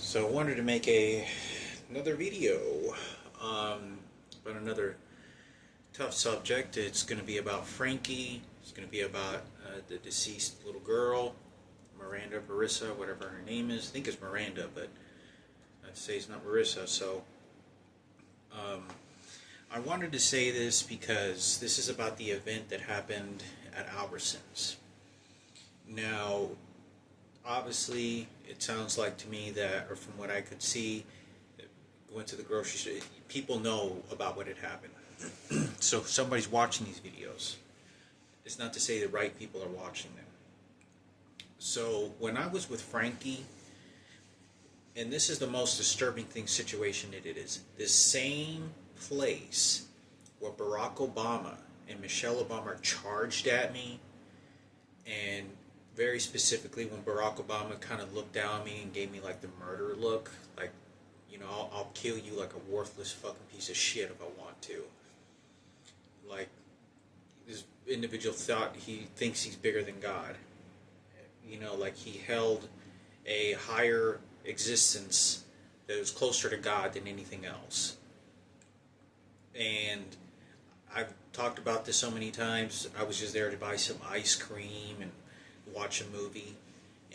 So I wanted to make another video about another tough subject. It's going to be about Frankie. It's going to be about the deceased little girl, Miranda, Marissa, whatever her name is. I think it's Miranda, but I'd say it's not Marissa. So I wanted to say this because this is about the event that happened at Albertsons. Now, obviously, it sounds like to me that, or from what I could see, went to the grocery store, people know about what had happened. So if somebody's watching these videos, it's not to say the right people are watching them. So when I was with Frankie, and this is the most disturbing situation that it is, this same place where Barack Obama and Michelle Obama charged at me, and very specifically when Barack Obama kind of looked down at me and gave me like the murder look, like, you know, I'll kill you like a worthless fucking piece of shit if I want to. Like, this individual he thinks he's bigger than God. You know, like he held a higher existence that was closer to God than anything else. And I've talked about this so many times. I was just there to buy some ice cream and watch a movie,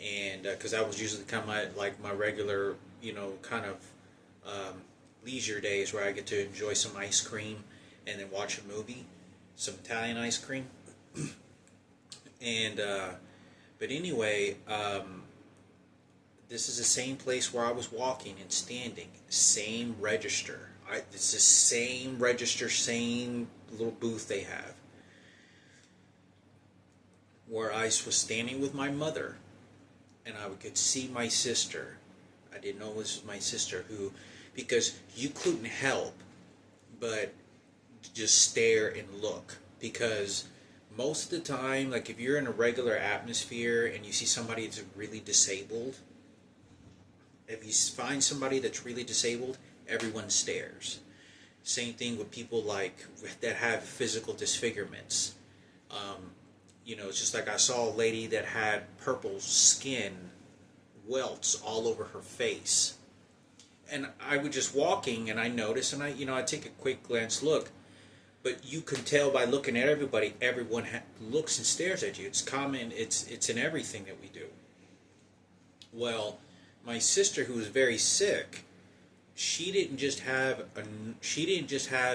and because that was usually kind of my regular, you know, kind of leisure days where I get to enjoy some ice cream and then watch a movie, some Italian ice cream. And but anyway, this is the same place where I was walking and standing, same register. It's the same register, same little booth they have, where I was standing with my mother, and I could see my sister. I didn't know this was my sister, because you couldn't help but just stare and look, because most of the time, like if you're in a regular atmosphere and you see somebody that's really disabled, if you find somebody that's really disabled, everyone stares. Same thing with people like that have physical disfigurements. You know, it's just like I saw a lady that had purple skin welts all over her face. And I was just walking and I noticed, and I take a quick glance look. But you can tell by looking at everybody, everyone looks and stares at you. It's common, it's in everything that we do. Well, my sister, who was very sick, she didn't just have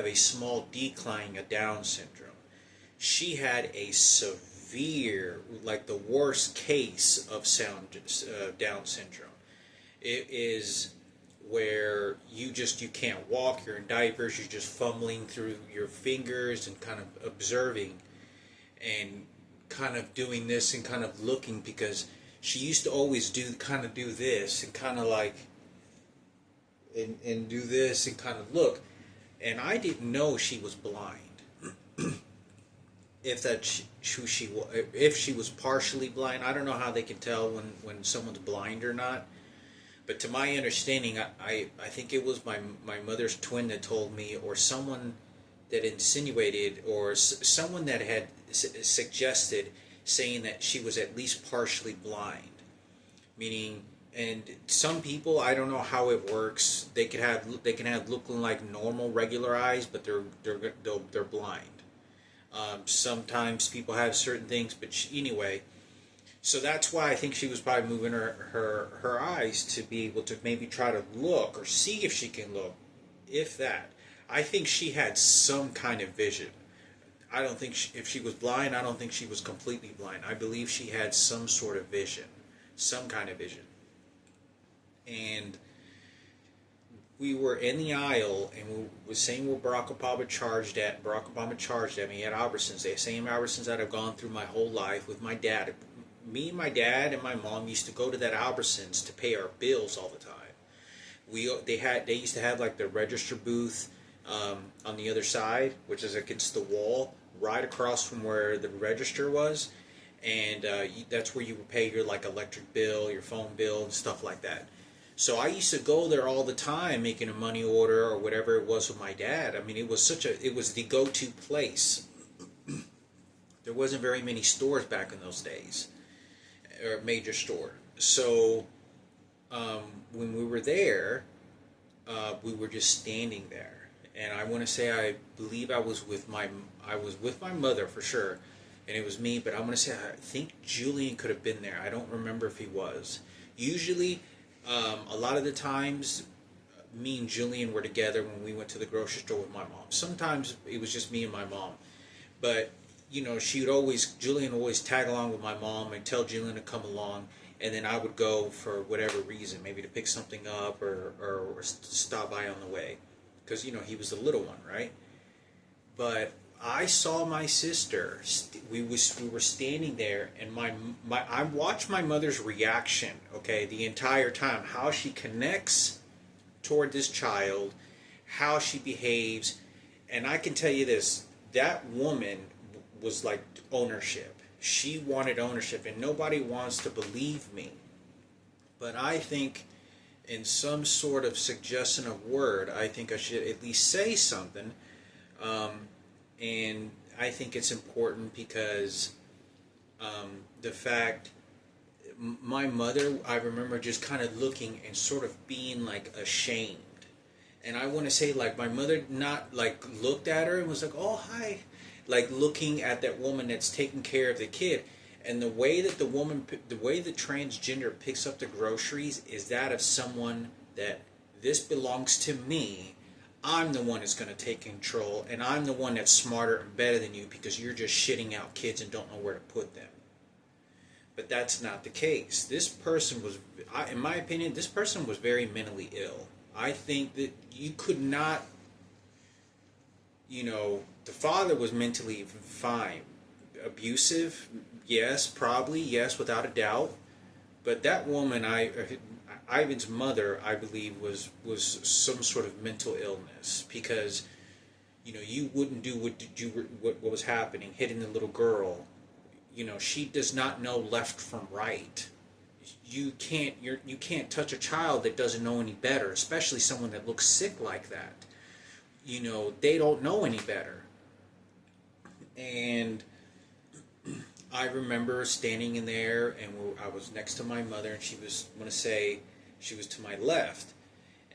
a small decline of Down syndrome. She had a severe, like the worst case of Down syndrome. It is where you can't walk, you're in diapers, you're just fumbling through your fingers and kind of observing and kind of doing this and kind of looking, because she used to always do this and kind of like and do this and kind of look, and I didn't know she was blind. If she was partially blind, I don't know how they can tell when someone's blind or not. But to my understanding, I think it was my mother's twin that told me, or someone that insinuated, or someone that had suggested, saying that she was at least partially blind. Meaning, and some people, I don't know how it works. They can have looking like normal regular eyes, but they're blind. Sometimes people have certain things, but anyway. So that's why I think she was probably moving her eyes to be able to maybe try to look or see if she can look, if that. I think she had some kind of vision. I don't think if she was blind, I don't think she was completely blind. I believe she had some sort of vision, some kind of vision. And we were in the aisle, and we were saying where Barack Obama charged at me at Albertsons, the same Albertsons that I've gone through my whole life with my dad. Me and my dad and my mom used to go to that Albertsons to pay our bills all the time. They used to have like the register booth on the other side, which is against the wall, right across from where the register was, and that's where you would pay your like electric bill, your phone bill, and stuff like that. So I used to go there all the time, making a money order or whatever it was with my dad. I mean, it was the go-to place. There wasn't very many stores back in those days, or a major store. So when we were there, we were just standing there, and I want to say I believe I was with my mother for sure, and it was me. But I want to say I think Julian could have been there. I don't remember if he was. Usually, a lot of the times, me and Julian were together when we went to the grocery store with my mom. Sometimes it was just me and my mom, but Julian would always tag along with my mom and tell Julian to come along, and then I would go for whatever reason, maybe to pick something up or stop by on the way, because he was the little one, right? But I saw my sister. We were standing there, and I watched my mother's reaction. Okay, the entire time, how she connects toward this child, how she behaves, and I can tell you this: that woman was like ownership. She wanted ownership, and nobody wants to believe me. But I think in some sort of suggestion of word, I think I should at least say something. And I think it's important because the fact, my mother, I remember just kind of looking and sort of being like ashamed. And I want to say, like, my mother not like looked at her and was like, oh, hi. Like looking at that woman that's taking care of the kid. And the way that the transgender picks up the groceries is that of someone that this belongs to me. I'm the one that's going to take control, and I'm the one that's smarter and better than you because you're just shitting out kids and don't know where to put them. But that's not the case. This person was, in my opinion, this person was very mentally ill. I think that you could not, the father was mentally fine. Abusive, yes, probably, yes, without a doubt. But that woman, Ivan's mother, I believe, was some sort of mental illness, because you wouldn't do what was happening, hitting the little girl. She does not know left from right. You can't touch a child that doesn't know any better, especially someone that looks sick like that. They don't know any better. And I remember standing in there, and I was next to my mother, and she was to my left,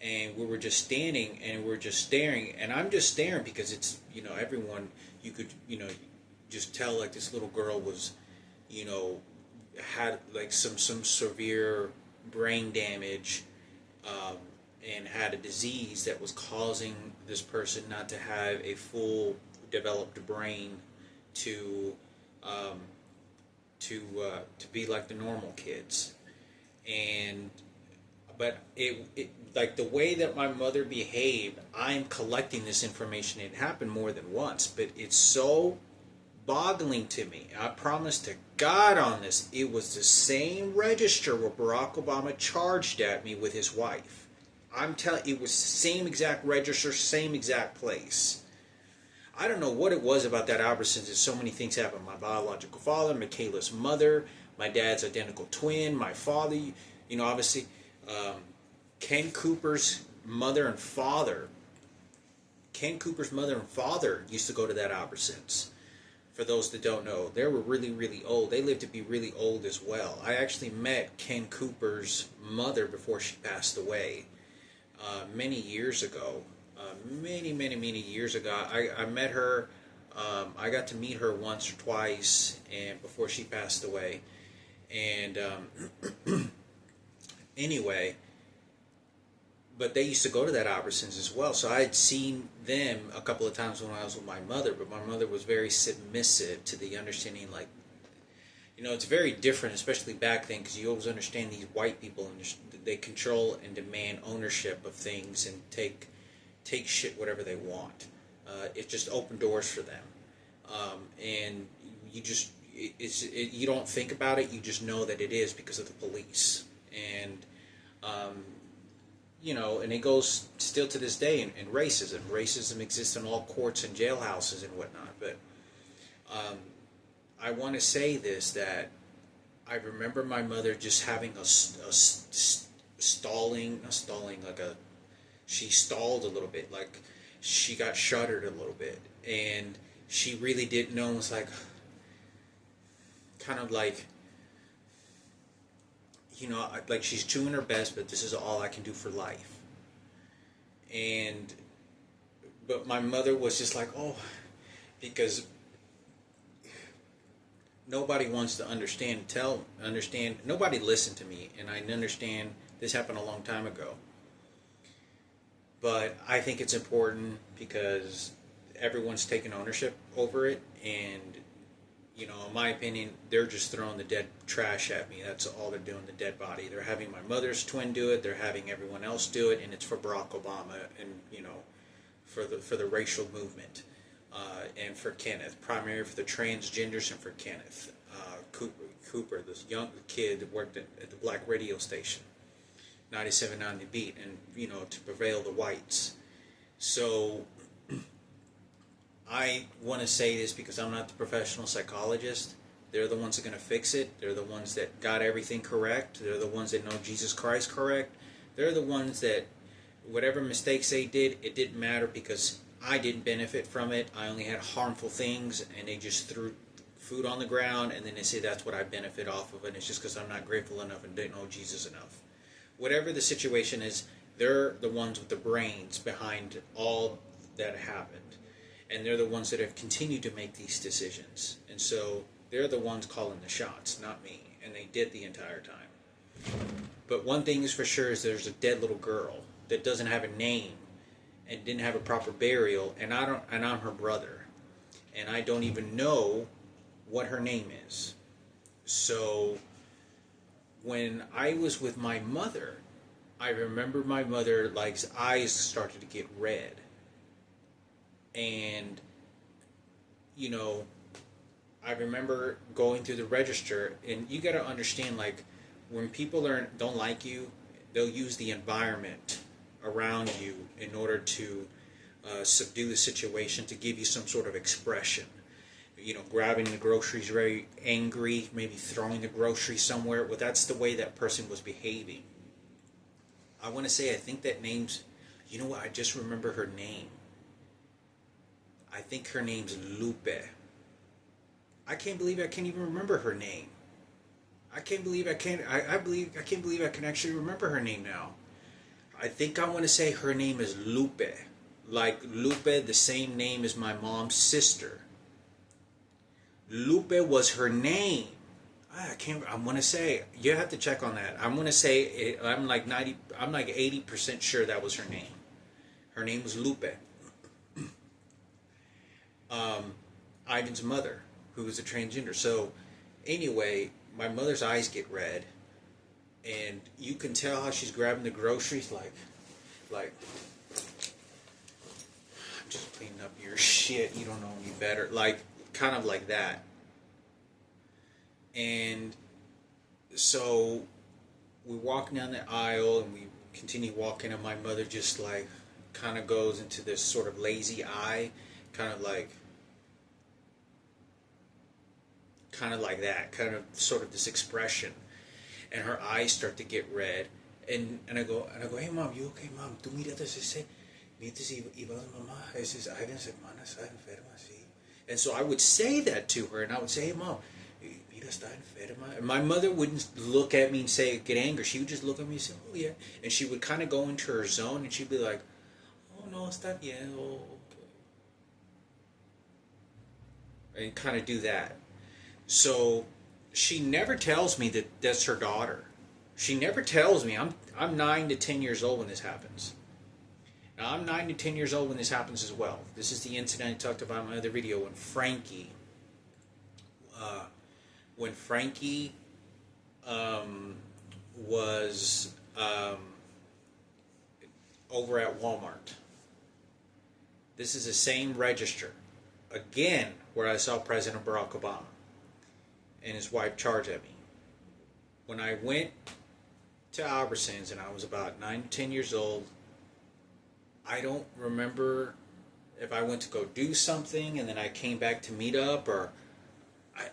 and we were just standing, and we're just staring, and I'm just staring because it's, everyone, you could, just tell, like, this little girl was, had like some severe brain damage, and had a disease that was causing this person not to have a full developed brain to be like the normal kids. But it like the way that my mother behaved, I'm collecting this information. It happened more than once, but it's so boggling to me. I promise to God on this, it was the same register where Barack Obama charged at me with his wife. I'm telling, it was the same exact register, same exact place. I don't know what it was about that Albertsons that so many things happened. My biological father, Michaela's mother, my dad's identical twin, my father, obviously, Ken Cooper's mother and father. Ken Cooper's mother and father used to go to that Albertsons. For those that don't know, they were really, really old. They lived to be really old as well. I actually met Ken Cooper's mother before she passed away many years ago. Many years ago. I met her. I got to meet her once or twice, and before she passed away. And anyway, but they used to go to that Albertsons as well. So I had seen them a couple of times when I was with my mother, but my mother was very submissive to the understanding, like, it's very different, especially back then, because you always understand these white people, and they control and demand ownership of things and take shit whatever they want. It just opened doors for them. And you just, you don't think about it, you just know that it is because of the police. And, and it goes still to this day in racism. Racism exists in all courts and jailhouses and whatnot. But I want to say this, that I remember my mother just having she stalled a little bit, like she got shuddered a little bit, and she really didn't know. It was like, kind of like, like she's doing her best, but this is all I can do for life. And but my mother was just like, oh, because nobody wants to understand. Nobody listened to me, and I understand this happened a long time ago. But I think it's important because everyone's taking ownership over it, and in my opinion, they're just throwing the dead trash at me. That's all they're doing, the dead body. They're having my mother's twin do it. They're having everyone else do it, and it's for Barack Obama and for the racial movement, and for Kenneth, primarily for the transgenders, and for Kenneth Cooper, this young kid that worked at the black radio station, 97.9 The Beat, and to prevail the whites. So I want to say this because I'm not the professional psychologist. They're the ones that are going to fix it. They're the ones that got everything correct. They're the ones that know Jesus Christ correct. They're the ones that whatever mistakes they did, it didn't matter because I didn't benefit from it. I only had harmful things, and they just threw food on the ground, and then they say that's what I benefit off of, and it's just because I'm not grateful enough and didn't know Jesus enough. Whatever the situation is, they're the ones with the brains behind all that happened. And they're the ones that have continued to make these decisions. And so they're the ones calling the shots, not me. And they did the entire time. But one thing is for sure is there's a dead little girl that doesn't have a name and didn't have a proper burial, and I'm her brother. And I don't even know what her name is. So when I was with my mother, I remember my mother, like, eyes started to get red. And, I remember going through the register, and you got to understand, like, when people don't like you, they'll use the environment around you in order to subdue the situation, to give you some sort of expression. Grabbing the groceries very angry, maybe throwing the groceries somewhere. Well, that's the way that person was behaving. I want to say, I think that name's, you know what, I just remember her name. I think her name's Lupe. I can't believe I can't even remember her name. I can't believe I can't believe I can actually remember her name now. I think I want to say her name is Lupe. Like Lupe, the same name as my mom's sister. Lupe was her name. I want to say, you have to check on that. I'm going to say, I'm like 80% sure that was her name. Her name was Lupe. Ivan's mother, who was a transgender. So anyway, my mother's eyes get red, and you can tell how she's grabbing the groceries like I'm just cleaning up your shit, you don't know any better, like kind of like that. And so we walk down the aisle and we continue walking, and my mother just like kind of goes into this sort of lazy eye, kind of like that, kind of sort of this expression, and her eyes start to get red, and I go, hey mom, you okay, mom? Tú mírates ese, si iba mamá, ese Ivan's hermana está enferma, sí. And so I would say that to her, and I would say, hey mom, mira, está enferma. And my mother wouldn't look at me and say, get angry. She would just look at me and say, oh yeah, and she would kind of go into her zone, and she'd be like, oh no, está bien, oh okay, and kind of do that. So she never tells me that that's her daughter. She never tells me. I'm 9 to 10 years old when this happens. Now I'm 9 to 10 years old when this happens as well. This is the incident I talked about in my other video when Frankie was over at Walmart. This is the same register, again, where I saw President Barack Obama and his wife charge at me. When I went to Albertsons and I was about 9 to 10 years old, I don't remember if I went to go do something and then I came back to meet up, or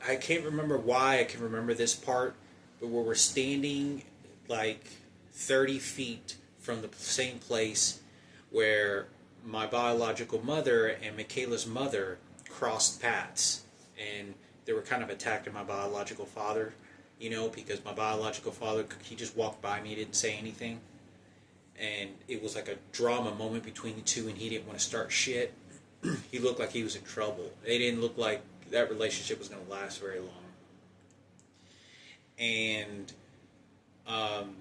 I can't remember why. I can remember this part, but where we're standing like 30 feet from the same place where my biological mother and Michaela's mother crossed paths, and they were kind of attacking my biological father because my biological father, he just walked by me, didn't say anything. And it was like a drama moment between the two, and he didn't want to start shit. He looked like he was in trouble. It didn't look like that relationship was going to last very long. Um,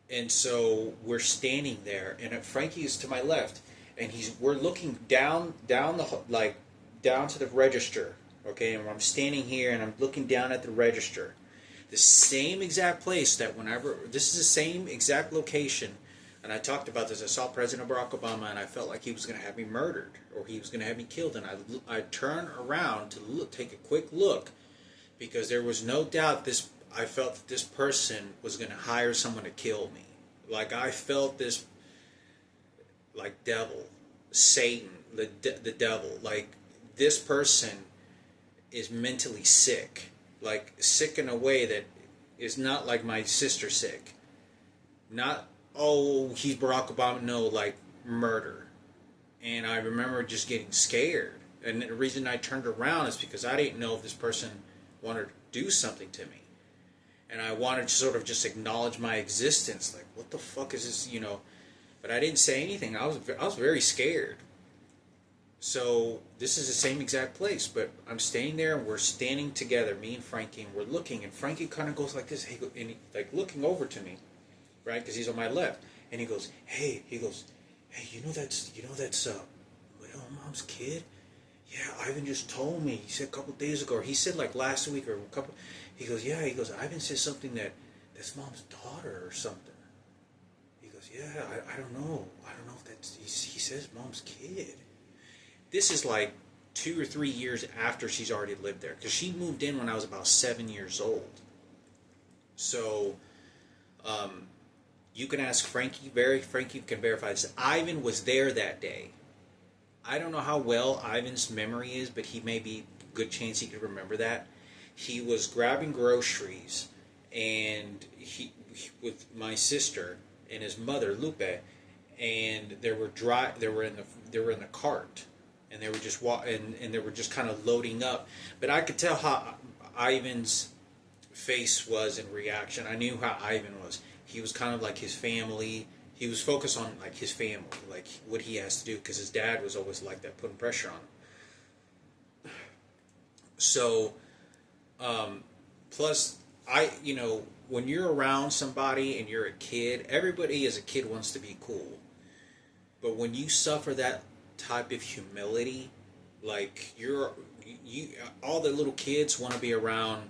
and so we're standing there, and Frankie is to my left, and we're looking down to the register, okay, and I'm standing here, and I'm looking down at the register. The same exact place this is the same exact location, and I talked about this. I saw President Barack Obama, and I felt like he was going to have me murdered, or he was going to have me killed, and I turned around to take a quick look, because there was no doubt I felt that this person was going to hire someone to kill me. Like, I felt this, like, devil, Satan, the devil. Like, this person is mentally sick. Like, sick in a way that is not like my sister sick. Not, oh, he's Barack Obama. No, like, murder. And I remember just getting scared. And the reason I turned around is because I didn't know if this person wanted to do something to me. And I wanted to sort of just acknowledge my existence. Like, what the fuck is this, But I didn't say anything. I was very scared. So this is the same exact place, but I'm staying there, and we're standing together, me and Frankie, and we're looking, and Frankie kind of goes like this, like looking over to me, right? Because he's on my left, and he goes, hey, that's mom's kid? Yeah, Ivan just told me. He said a couple days ago, or he said like last week, or a couple. He goes, Ivan said something that's mom's daughter or something. He goes, yeah, I don't know if that's. He says mom's kid. This is like 2 or 3 years after she's already lived there, because she moved in when I was about 7 years old. So, you can ask Frankie. Frankie can verify this. Ivan was there that day. I don't know how well Ivan's memory is, but he may be a good chance he could remember that. He was grabbing groceries, and he with my sister and his mother Lupe, and they were in the cart. And they were just and they were just kind of loading up. But I could tell how Ivan's face was in reaction. I knew how Ivan was. He was kind of like his family. He was focused on like his family, like what he has to do, because his dad was always like that, putting pressure on him. So, plus, when you're around somebody and you're a kid, everybody as a kid wants to be cool. But when you suffer that type of humility, like all the little kids want to be around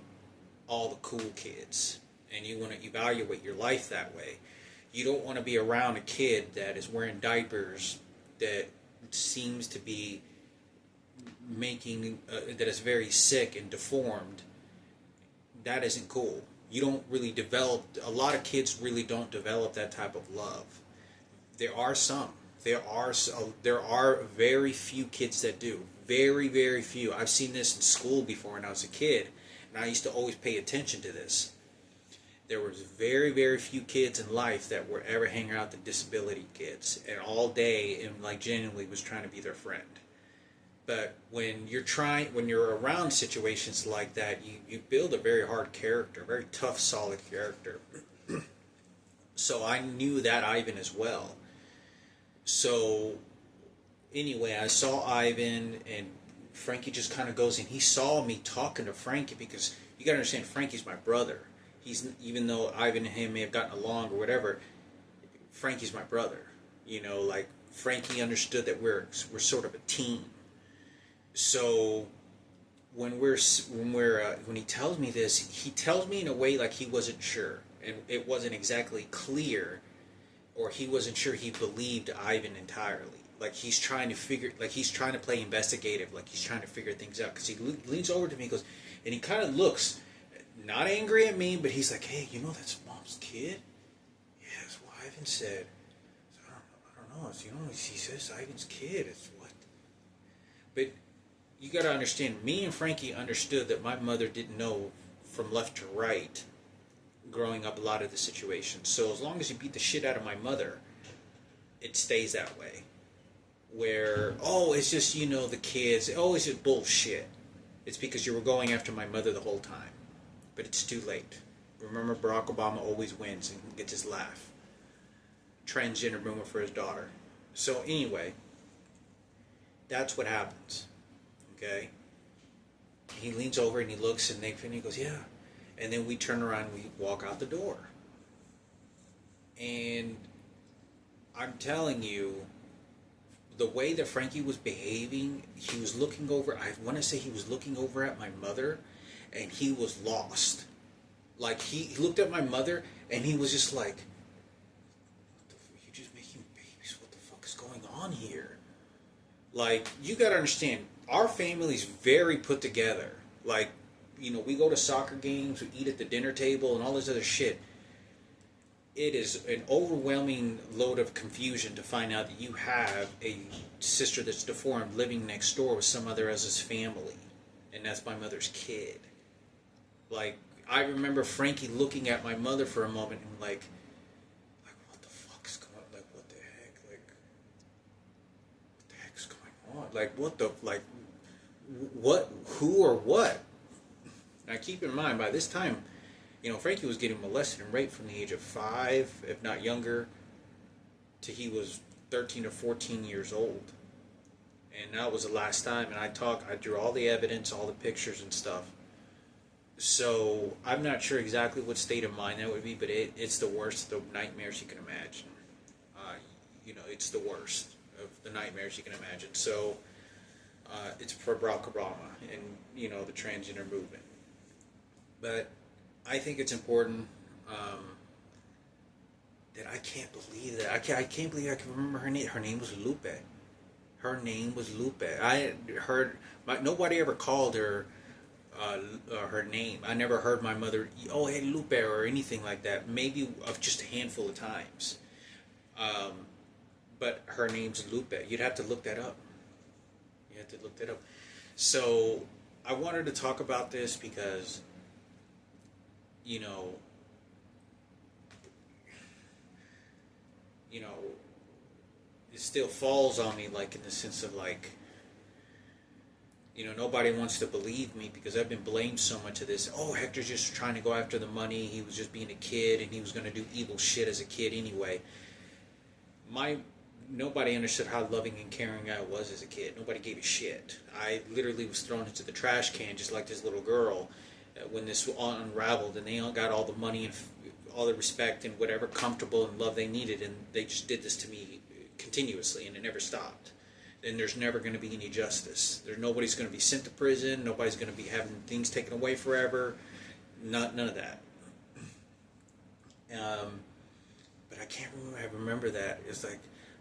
all the cool kids, and you want to evaluate your life that way. You don't want to be around a kid that is wearing diapers, that seems to be that is very sick and deformed. That isn't cool. You don't really develop. A lot of kids really don't develop that type of love. There are some. There are very few kids that do. Very, very few. I've seen this in school before when I was a kid, and I used to always pay attention to this. There was very, very few kids in life that were ever hanging out with the disability kids, and all day, and like genuinely was trying to be their friend. But when you're around situations like that, you build a very hard character, a very tough, solid character. So I knew that Ivan as well. So, anyway, I saw Ivan, and Frankie just kind of goes in. He saw me talking to Frankie, because you got to understand, Frankie's my brother. Even though Ivan and him may have gotten along or whatever, Frankie's my brother. Like, Frankie understood that we're sort of a team. So, when he tells me this, he tells me in a way like he wasn't sure, and it wasn't exactly clear. Or he wasn't sure he believed Ivan entirely. Like he's trying to play investigative, like he's trying to figure things out. Because he leans over to me and goes, and he kind of looks, not angry at me, but he's like, hey, that's mom's kid? Yeah, that's what Ivan said. So I don't know. He says Ivan's kid. It's what? But you got to understand, me and Frankie understood that my mother didn't know from left to right growing up a lot of the situations. So as long as you beat the shit out of my mother, it stays that way. Where, it's just, the kids, it's just bullshit. It's because you were going after my mother the whole time. but it's too late. Remember, Barack Obama always wins and gets his laugh. Transgender movement for his daughter. So anyway, that's what happens. Okay? He leans over and he looks and he goes, yeah. And then we turn around and we walk out the door. And I'm telling you, the way that Frankie was behaving, he was looking over, I want to say he was looking over at my mother, and he was lost. Like, he looked at my mother, and he was just like, you're just making babies, what the fuck is going on here? Like, you gotta understand, our family's very put together. Like, you know, we go to soccer games, we eat at the dinner table, and all this other shit. It is an overwhelming load of confusion to find out that you have a sister that's deformed living next door with some other as his family. And that's my mother's kid. Like, I remember Frankie looking at my mother for a moment and like what the fuck's going on? Like, what the heck's going on? Like, what, who or what? Now keep in mind, by this time, you know, Frankie was getting molested and raped from the age of 5, if not younger, till he was 13 or 14 years old. And that was the last time. And I drew all the evidence, all the pictures and stuff. So I'm not sure exactly what state of mind that would be, but it's the worst of the nightmares you can imagine. You know, it's the worst of the nightmares you can imagine. So it's for Barack Obama and, you know, the transgender movement. But I think it's important that I can't believe that. I can't believe I can remember her name. Her name was Lupe. Her name was Lupe. I heard, nobody ever called her her name. I never heard my mother, oh, hey, Lupe, or anything like that. Maybe of just a handful of times. But her name's Lupe. You'd have to look that up. You have to look that up. So I wanted to talk about this because, you know, it still falls on me, like, in the sense of, like, you know, nobody wants to believe me because I've been blamed so much of this. Oh, Hector's just trying to go after the money. He was just being a kid, and he was going to do evil shit as a kid anyway. Nobody understood how loving and caring I was as a kid. Nobody gave a shit. I literally was thrown into the trash can just like this little girl when this all unraveled, and they all got all the money and all the respect and whatever comfortable and love they needed, and they just did this to me continuously, and it never stopped. And there's never going to be any justice. Nobody's going to be sent to prison. Nobody's going to be having things taken away forever. None of that. But I can't remember. I remember that. It's like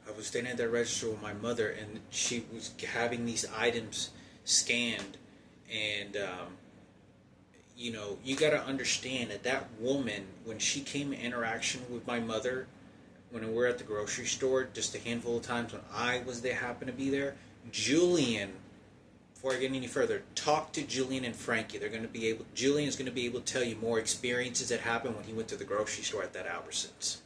I was standing at that register with my mother, and she was having these items scanned, and you know, you got to understand that woman, when she came in interaction with my mother, when we were at the grocery store, just a handful of times when I was there, happened to be there, Julian, before I get any further, talk to Julian and Frankie. Julian's going to be able to tell you more experiences that happened when he went to the grocery store at that Albertsons,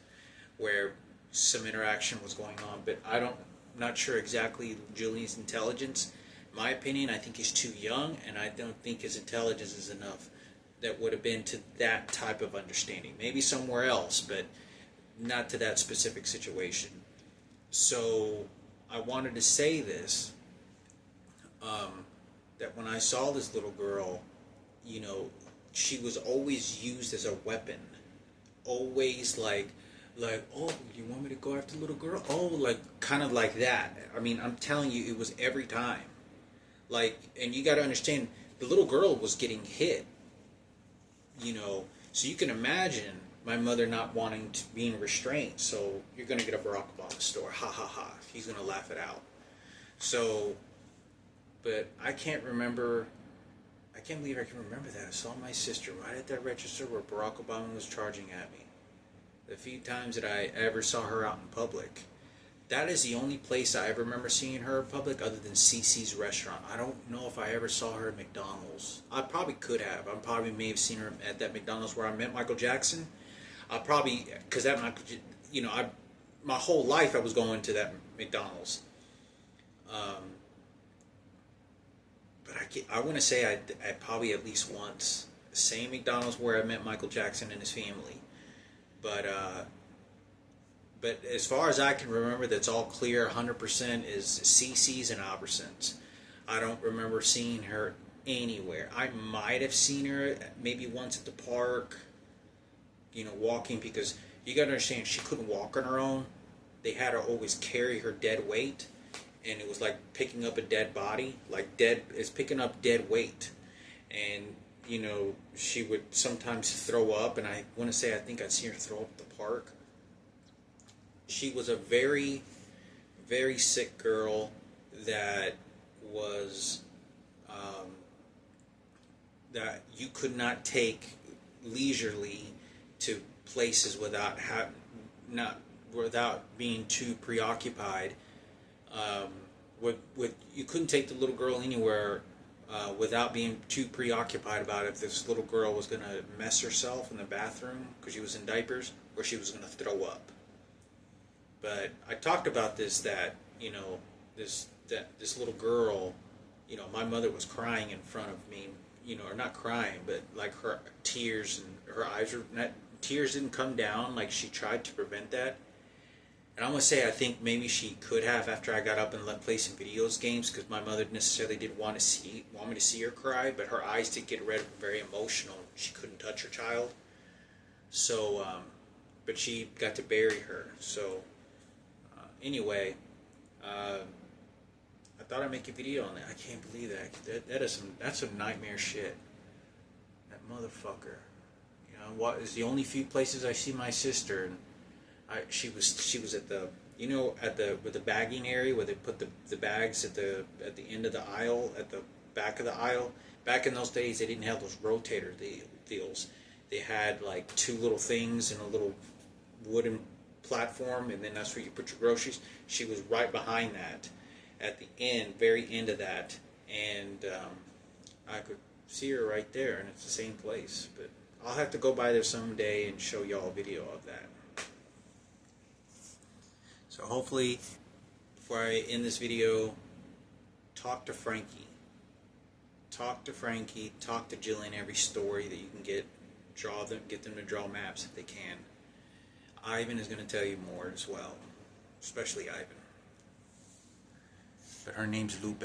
where some interaction was going on. But I'm not sure exactly Julian's intelligence. In my opinion, I think he's too young, and I don't think his intelligence is enough that would have been to that type of understanding. Maybe somewhere else, but not to that specific situation. So I wanted to say this, that when I saw this little girl, you know, she was always used as a weapon. Always like, oh, you want me to go after the little girl? Oh, like, kind of like that. I mean, I'm telling you, it was every time. Like, and you got to understand, the little girl was getting hit, you know, so you can imagine my mother not wanting to being restrained. So you're going to get a Barack Obama store. Ha ha ha. He's going to laugh it out. So, but I can't believe I can remember that. I saw my sister right at that register where Barack Obama was charging at me. The few times that I ever saw her out in public. That is the only place I ever remember seeing her in public other than CC's restaurant. I don't know if I ever saw her at McDonald's. I probably could have. I probably may have seen her at that McDonald's where I met Michael Jackson. I probably, because that, you know, my whole life I was going to that McDonald's. But I want to say I probably at least once. Same McDonald's where I met Michael Jackson and his family. But as far as I can remember, that's all clear. 100% is CC's and Albertsons. I don't remember seeing her anywhere. I might have seen her maybe once at the park, walking, because you gotta understand, she couldn't walk on her own. They had her always carry her dead weight, and it was like picking up a dead body, it's picking up dead weight. And she would sometimes throw up, and I want to say, I think I'd seen her throw up at the park. She was a very, very sick girl that was that you could not take leisurely to places without being too preoccupied. You couldn't take the little girl anywhere without being too preoccupied about if this little girl was going to mess herself in the bathroom because she was in diapers, or she was going to throw up. But I talked about this, that this little girl, my mother was crying in front of me, or not crying, but like her tears, and her eyes were not, tears didn't come down. Like, she tried to prevent that. And I'm going to say, I think maybe she could have after I got up and play some games, because my mother necessarily didn't want me to see her cry, but her eyes did get red, very emotional. She couldn't touch her child. So, but she got to bury her. So, anyway, I thought I'd make a video on that. I can't believe that. That's some nightmare shit. That motherfucker. What is the only few places I see my sister, and she was at the with the bagging area where they put the bags at the end of the aisle, at the back of the aisle. Back in those days, they didn't have those rotator deals. They had like two little things and a little wooden platform, and then that's where you put your groceries. She was right behind that, at the end, very end of that, and I could see her right there, and it's the same place. But I'll have to go by there someday and show y'all a video of that. So hopefully, before I end this video, talk to Frankie. Talk to Frankie. Talk to Jillian every story that you can get. Get them to draw maps if they can. Ivan is going to tell you more as well, especially Ivan. But her name's Lupe.